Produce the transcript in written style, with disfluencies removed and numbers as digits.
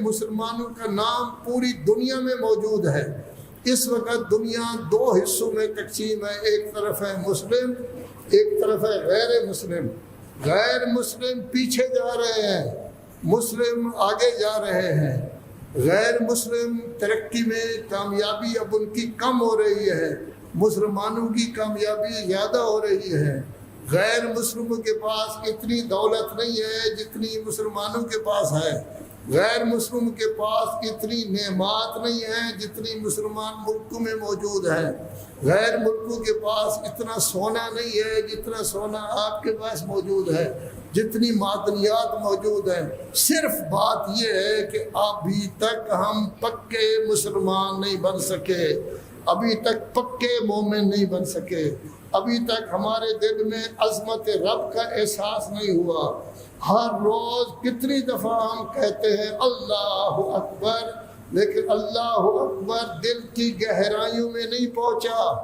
مسلمانوں کا نام پوری دنیا میں موجود ہے۔ اس وقت دنیا دو حصوں میں تقسیم ہے، ایک طرف ہے مسلم، ایک طرف ہے غیر مسلم۔ غیر مسلم پیچھے جا رہے ہیں، مسلم آگے جا رہے ہیں۔ غیر مسلم ترقی میں کامیابی اب ان کی کم ہو رہی ہے، مسلمانوں کی کامیابی زیادہ ہو رہی ہے۔ غیر مسلموں کے پاس اتنی دولت نہیں ہے جتنی مسلمانوں کے پاس ہے، غیر مسلم کے پاس اتنی نعمات نہیں ہیں جتنی مسلمان ملکوں میں موجود ہے، غیر ملکوں کے پاس اتنا سونا نہیں ہے جتنا سونا آپ کے پاس موجود ہے، جتنی معدنیات موجود ہیں۔ صرف بات یہ ہے کہ ابھی تک ہم پکے مسلمان نہیں بن سکے، ابھی تک پکے مومن نہیں بن سکے، ابھی تک ہمارے دل میں عظمت رب کا احساس نہیں ہوا۔ ہر روز کتنی دفعہ ہم کہتے ہیں اللہ اکبر، لیکن اللہ اکبر دل کی گہرائیوں میں نہیں پہنچا۔